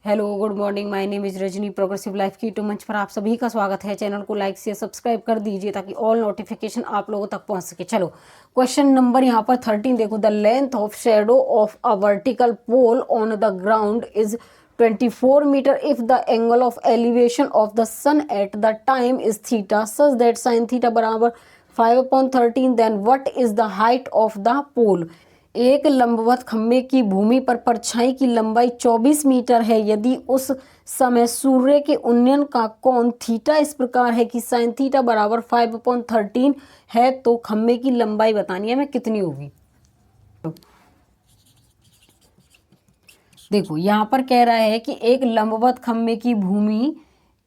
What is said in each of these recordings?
Hello good morning, my name is Rajni. Progressive life की YouTube मंच पर आप सभी का स्वागत है। चैनल को लाइक शेयर सब्सक्राइब कर दीजिए ताकि ऑल नोटिफिकेशन आप लोगों तक पहुंच सके। चलो क्वेश्चन नंबर यहाँ पर 13 देखो। The length of shadow of a vertical pole on the ground is 24 metre if the angle of elevation of the sun at the time is theta such that sine theta बराबर 5/13। Then what is the height of the pole. एक लंबवत खंभे की भूमि पर परछाई की लंबाई 24 metre है। यदि उस समय सूर्य के उन्नयन का कोण थीटा इस प्रकार है कि साइन थीटा बराबर 5/13 है, तो खंभे की लंबाई बतानी है हमें कितनी होगी। देखो यहाँ पर कह रहा है कि एक लंबवत खंभे की भूमि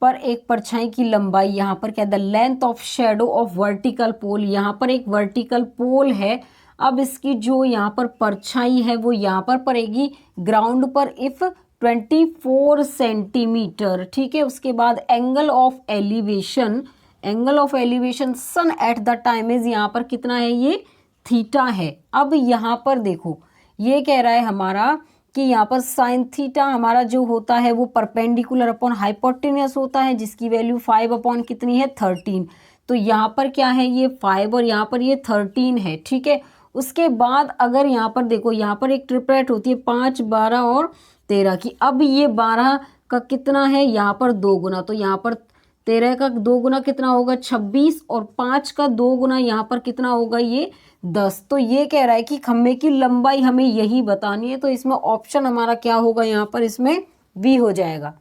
पर एक परछाई की लंबाई, यहाँ पर क्या, the length of shadow of vertical pole. यहाँ पर एक वर्टिकल पोल है। अब इसकी जो यहाँ पर परछाई है वो यहाँ पर पड़ेगी ग्राउंड पर इफ 24 सेंटीमीटर। ठीक है, उसके बाद angle of elevation, angle of elevation sun at the time is, यहाँ पर कितना है, ये थीटा है। अब यहाँ पर देखो ये कह रहा है हमारा कि यहाँ पर साइन थीटा हमारा जो होता है वो परपेंडिकुलर अपॉन हाइपोटेन्यूस होता है, जिसकी वैल्यू 5 अपॉन कितनी है, 13। तो यहाँ पर क्या है, ये 5 और यहाँ पर ये 13 है। ठीक है, उसके बाद अगर यहाँ पर देखो, यहाँ पर एक ट्रिपलेट होती है 5, 12 और 13 की। अब ये 12 का कितना है, यहाँ पर 2 गुना, तो यहाँ पर 13 का 2 गुना कितना होगा, 26, और 5 का 2 गुना यहाँ पर कितना होगा, ये 10। तो ये कह रहा है कि खंभे की लंबाई हमें यही बतानी है। तो इसमें ऑप्शन हमारा क्या होगा, यहाँ पर इसमें बी हो जाएगा।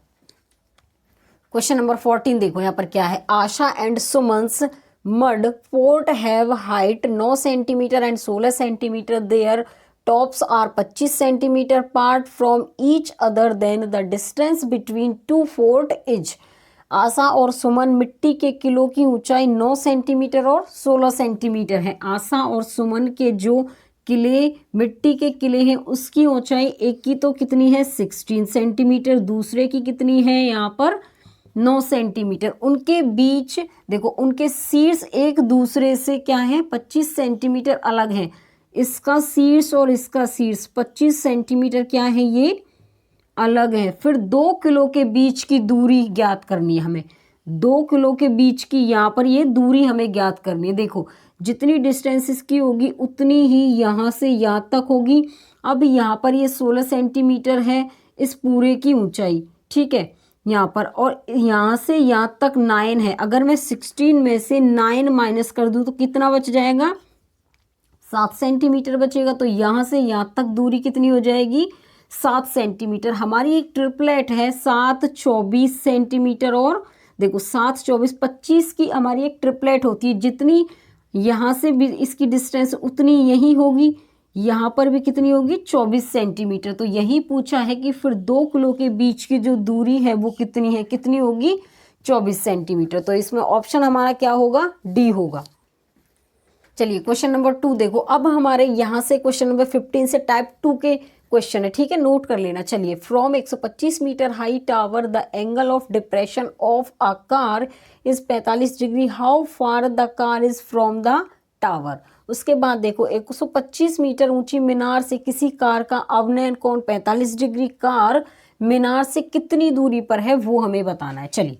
क्वेश्चन नंबर 14 देखो, यहाँ पर क्या है। Asha and Suman's mud fort have height 9 centimetre and 16 centimetre. Their tops are 25 centimetre part from each other then the distance between two fort is. Asha और सुमन मिट्टी के किलो की ऊंचाई 9 सेंटीमीटर और 16 सेंटीमीटर है। आशा और सुमन के जो किले, मिट्टी के किले हैं, उसकी ऊंचाई एक की तो कितनी है 16 सेंटीमीटर, दूसरे की कितनी है यहाँ पर 9 सेंटीमीटर। उनके बीच देखो, उनके शीर्ष एक दूसरे से क्या है 25 सेंटीमीटर अलग है। इसका शीर्ष और इसका शीर्ष 25 सेंटीमीटर क्या है, ये अलग है। फिर 2 किलो के बीच की दूरी ज्ञात करनी है हमें। 2 किलो के बीच की यहाँ पर ये दूरी हमें ज्ञात करनी है। देखो जितनी डिस्टेंस इसकी होगी उतनी ही यहाँ से यहाँ तक होगी। अब यहाँ पर ये 16 सेंटीमीटर है इस पूरे की ऊंचाई। ठीक है, यहाँ पर, और यहाँ से यहाँ तक 9 है। अगर मैं 16 में से 9 माइनस कर दूँ तो कितना बच जाएगा, 7 सेंटीमीटर बचेगा। तो यहाँ से यहाँ तक दूरी कितनी हो जाएगी, 7 सेंटीमीटर। हमारी एक ट्रिपलेट है 7, 24 सेंटीमीटर, और देखो 7, 24, 25 की हमारी एक ट्रिपलेट होती है। जितनी यहाँ से भी इसकी डिस्टेंस उतनी यही होगी, यहाँ पर भी कितनी होगी 24 सेंटीमीटर। तो यही पूछा है कि फिर 2 किलो के बीच की जो दूरी है वो कितनी है, कितनी होगी 24 सेंटीमीटर। तो इसमें ऑप्शन हमारा क्या होगा, डी होगा। चलिए क्वेश्चन नंबर 2 देखो। अब हमारे यहाँ से क्वेश्चन नंबर 15 से टाइप 2 के क्वेश्चन है। ठीक है, नोट कर लेना। चलिए, from 125 metre high tower the angle of depression of a car is 45 degree. How far the car is from the tower. उसके बाद देखो 125 मीटर ऊंची मीनार से किसी कार का अवनयन कोण 45 डिग्री। कार मीनार से कितनी दूरी पर है वो हमें बताना है। चलिए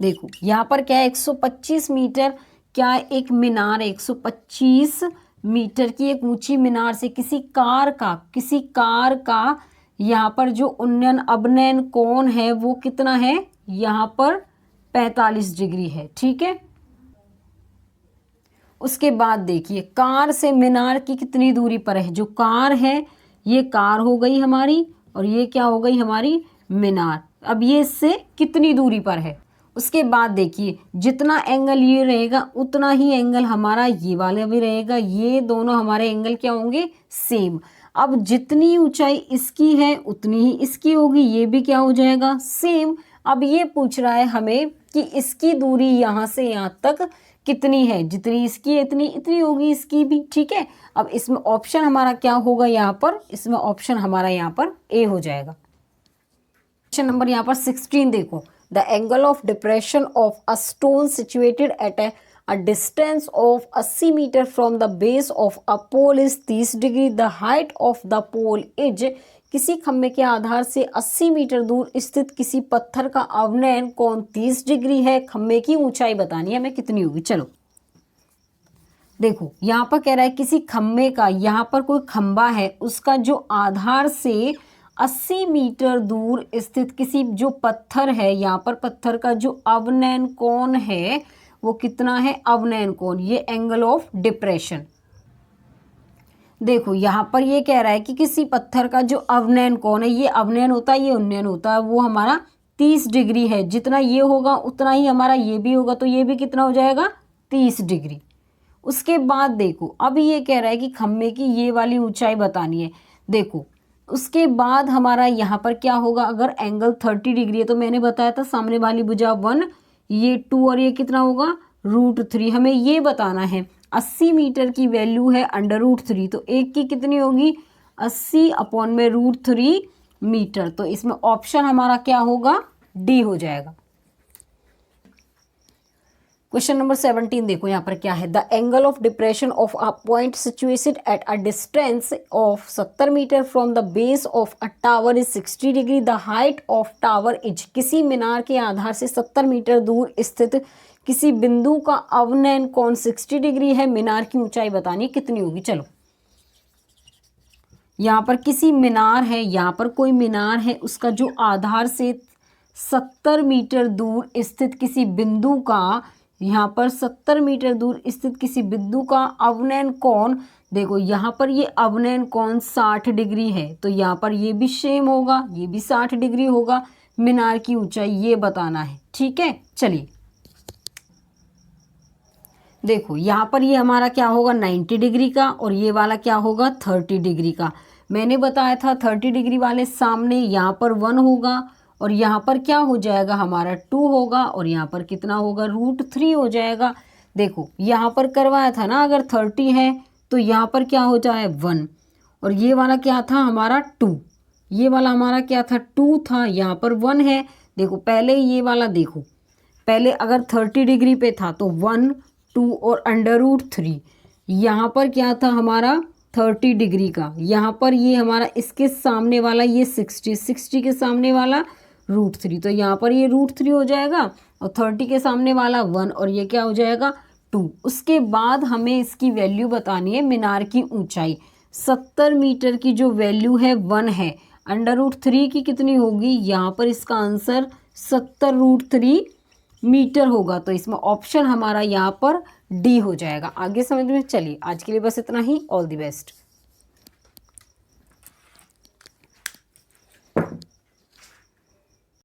देखो यहाँ पर क्या है, 125 मीटर क्या, एक मीनार 125 मीटर की एक ऊंची मीनार से किसी कार का यहाँ पर जो उन्नयन अवनयन कोण है वो कितना है, यहाँ पर 45 डिग्री है। ठीक है, उसके बाद देखिए कार से मीनार की कितनी दूरी पर है। जो कार है ये कार हो गई हमारी, और ये क्या हो गई हमारी मीनार। अब ये इससे कितनी दूरी पर है। उसके बाद देखिए जितना एंगल ये रहेगा उतना ही एंगल हमारा ये वाला भी रहेगा। ये दोनों हमारे एंगल क्या होंगे, सेम। अब जितनी ऊंचाई इसकी है उतनी ही इसकी होगी, ये भी क्या हो जाएगा, सेम। अब ये पूछ रहा है हमें कि इसकी दूरी यहाँ से यहाँ तक कितनी है, जितनी इसकी इतनी इतनी होगी इसकी भी। ठीक है, अब इसमें ऑप्शन हमारा क्या होगा, यहाँ पर इसमें ऑप्शन हमारा यहाँ पर ए हो जाएगा। क्वेश्चन नंबर यहाँ पर 16 देखो। The angle of depression of a stone situated at a distance of 80 meter from the base of a pole is 30 degree. The height of the pole is किसी खम्भे के आधार से 80 मीटर दूर स्थित किसी पत्थर का अवनयन कोण 30 डिग्री है। खम्भे की ऊंचाई बतानी है हमें कितनी होगी। चलो देखो यहाँ पर कह रहा है किसी खम्भे का, यहाँ पर कोई खम्भा है, उसका जो आधार से 80 मीटर दूर स्थित किसी जो पत्थर है, यहाँ पर पत्थर का जो अवनयन कोण है वो कितना है, अवनयन कोण, ये एंगल ऑफ डिप्रेशन। देखो यहाँ पर ये कह रहा है कि किसी पत्थर का जो अवनयन कोण है, ये अवनयन होता है, ये उन्नयन होता है, वो हमारा 30 डिग्री है। जितना ये होगा उतना ही हमारा ये भी होगा, तो ये भी कितना हो जाएगा, 30 डिग्री। उसके बाद देखो अब ये कह रहा है कि खम्भे की ये वाली ऊंचाई बतानी है। देखो उसके बाद हमारा यहाँ पर क्या होगा, अगर एंगल 30 डिग्री है तो मैंने बताया था सामने वाली भुजा 1, ये 2 और ये कितना होगा, √3। हमें ये बताना है 80 मीटर की वैल्यू है √3, तो एक की कितनी होगी, 80 अपॉन में √3 मीटर। तो इसमें ऑप्शन हमारा क्या होगा, डी हो जाएगा। क्वेश्चन नंबर 17 देखो यहाँ पर क्या है, the angle of depression of a point situated at a distance of 70 metre from the base of a tower is 60 degree. The height of tower is, किसी मीनार के आधार से 70 मीटर दूर स्थित किसी बिंदु का अवनयन कोण 60 डिग्री है। मीनार की ऊंचाई बतानी कितनी होगी। चलो यहाँ पर किसी मीनार है, यहाँ पर कोई मीनार है, उसका जो आधार से 70 मीटर दूर स्थित किसी बिंदु का, यहाँ पर 70 मीटर दूर स्थित किसी बिंदु का अवनयन कोण, देखो यहाँ पर ये अवनयन कोण 60 डिग्री है, तो यहाँ पर ये भी सेम होगा, ये भी 60 डिग्री होगा। मीनार की ऊंचाई ये बताना है, ठीक है। चलिए देखो यहाँ पर ये हमारा क्या होगा, 90 डिग्री का, और ये वाला क्या होगा, 30 डिग्री का। मैंने बताया था 30 डिग्री वाले सामने यहाँ पर 1 होगा, और यहाँ पर क्या हो जाएगा हमारा 2 होगा, और यहाँ पर कितना होगा, √3 हो जाएगा। देखो यहाँ पर करवाया था ना, अगर 30 है तो यहाँ पर क्या हो जाए 1, और ये वाला क्या था हमारा 2, ये वाला हमारा क्या था 2 था, यहाँ पर 1 है। देखो पहले ये वाला देखो, पहले अगर 30 डिग्री पे था तो 1 2 और √3, यहाँ पर क्या था हमारा 30 डिग्री का, यहाँ पर ये हमारा इसके सामने वाला ये 60 के सामने वाला √3, तो यहाँ पर ये √3 हो जाएगा, और 30 के सामने वाला 1, और ये क्या हो जाएगा 2। उसके बाद हमें इसकी वैल्यू बतानी है, मीनार की ऊंचाई 70 मीटर की जो वैल्यू है 1 है, √3 की कितनी होगी, यहाँ पर इसका आंसर 70 √3 मीटर होगा। तो इसमें ऑप्शन हमारा यहाँ पर डी हो जाएगा। आगे समझ में, चलिए आज के लिए बस इतना ही। All the best.